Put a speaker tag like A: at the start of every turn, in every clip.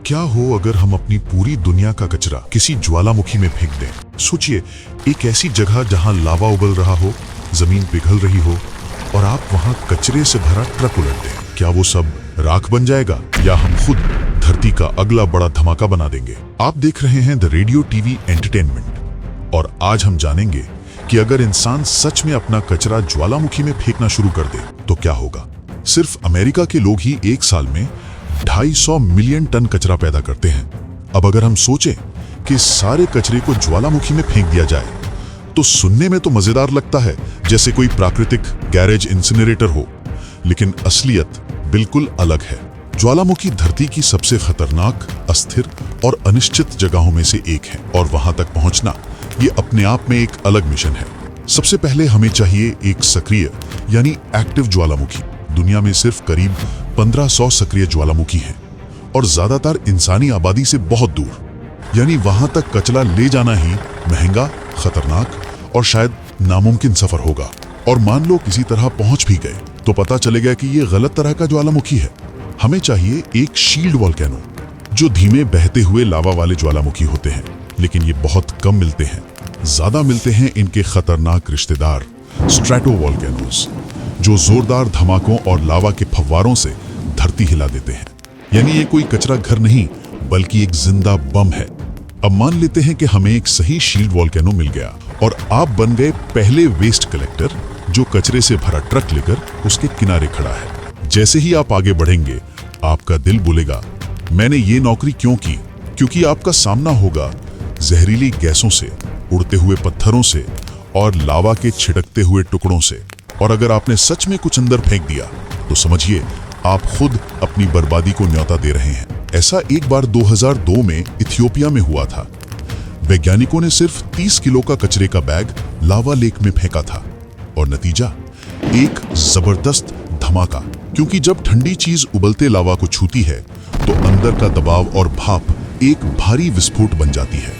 A: क्या हो अगर हम अपनी पूरी दुनिया का कचरा किसी ज्वालामुखी में फेंक दें? सोचिए, एक ऐसी जगह जहां लावा उबल रहा हो, जमीन पिघल रही हो और आप वहां कचरे से भरा ट्रक उलट दें। क्या वो सब राख बन जाएगा या हम खुद धरती का अगला बड़ा धमाका बना देंगे? आप देख रहे हैं द रेडियो टीवी एंटरटेनमेंट और आज हम जानेंगे कि अगर इंसान सच में अपना कचरा ज्वालामुखी में फेंकना शुरू कर दे तो क्या होगा। सिर्फ अमेरिका के लोग ही एक साल में 250 मिलियन टन कचरा पैदा करते हैं। अब अगर हम सोचें कि सारे कचरे को ज्वालामुखी में फेंक दिया जाए तो सुनने में तो मजेदार लगता है, जैसे कोई प्राकृतिक गैरेज इंसिनरेटर हो, लेकिन असलियत बिल्कुल अलग है। ज्वालामुखी धरती की सबसे खतरनाक, अस्थिर और अनिश्चित जगहों में से एक है और वहां तक पहुंचना ये अपने आप में एक अलग मिशन है। सबसे पहले हमें चाहिए एक सक्रिय यानी एक्टिव ज्वालामुखी। दुनिया में सिर्फ करीब 1500 सक्रिय ज्वालामुखी हैं और ज्यादातर इंसानी आबादी से बहुत दूर, यानी वहां तक कचरा ले जाना ही महंगा, खतरनाक और शायद नामुमकिन सफर होगा। और मान लो किसी तरह पहुंच भी गए तो पता चलेगा कि ये गलत तरह का ज्वालामुखी है। हमें चाहिए एक शील्ड वोल्केनो, जो धीमे बहते हुए लावा वाले ज्वालामुखी होते हैं, लेकिन ये बहुत कम मिलते हैं। ज्यादा मिलते हैं इनके खतरनाक रिश्तेदार स्ट्रेटोवोल्केनोज, जो जोरदार धमाकों और लावा के फव्वारों से धरती हिला देते हैं। यानी ये कोई कचरा घर नहीं बल्कि एक जिंदा बम है। अब मान लेते हैं कि हमें एक सही शील्ड वोल्केनो मिल गया और आप बन गए पहले वेस्ट कलेक्टर, जो कचरे से भरा ट्रक लेकर उसके किनारे खड़ा है। जैसे ही आप आगे बढ़ेंगे आपका दिल बोलेगा, मैंने ये नौकरी क्यों की? क्योंकि आपका सामना होगा जहरीली गैसों से, उड़ते हुए पत्थरों से और लावा के छिड़कते हुए टुकड़ों से। और अगर आपने सच में कुछ अंदर फेंक दिया तो समझिए आप खुद अपनी बर्बादी को न्योता दे रहे हैं। ऐसा एक बार 2002 में इथियोपिया में हुआ था। वैज्ञानिकों ने सिर्फ 30 किलो का कचरे का बैग लावा लेक में फेंका था और नतीजा एक जबरदस्त धमाका। क्योंकि जब ठंडी चीज उबलते लावा को छूती है तो अंदर का दबाव और भाप एक भारी विस्फोट बन जाती है।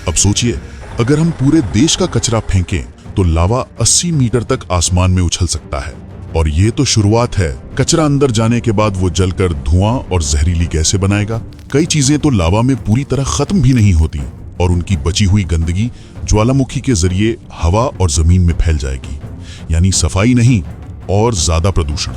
A: अब सोचिए, अगर हम पूरे देश का कचरा फेंकें तो लावा 80 मीटर तक आसमान में उछल सकता है। और ये तो शुरुआत है। कचरा अंदर जाने के बाद वो जलकर धुआं और जहरीली गैसें बनाएगा। कई चीजें तो लावा में पूरी तरह खत्म भी नहीं होती और उनकी बची हुई गंदगी ज्वालामुखी के जरिए हवा और जमीन में फैल जाएगी। यानी सफाई नहीं और ज्यादा प्रदूषण।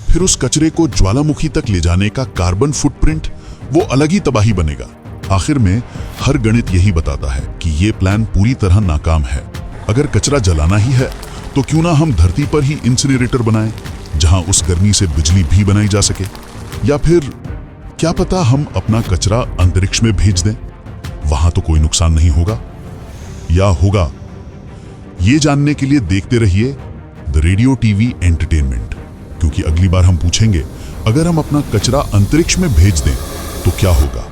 A: फिर उस कचरे को ज्वालामुखी तक ले जाने का कार्बन फुटप्रिंट, वो अलग ही तबाही बनेगा। आखिर में हर गणित यही बताता है कि ये प्लान पूरी तरह नाकाम है। अगर कचरा जलाना ही है तो क्यों ना हम धरती पर ही इंसिनरेटर बनाएं, जहां उस गर्मी से बिजली भी बनाई जा सके। या फिर क्या पता हम अपना कचरा अंतरिक्ष में भेज दें, वहां तो कोई नुकसान नहीं होगा। या होगा? ये जानने के लिए देखते रहिए द रेडियो टीवी एंटरटेनमेंट, क्योंकि अगली बार हम पूछेंगे, अगर हम अपना कचरा अंतरिक्ष में भेज दें तो क्या होगा।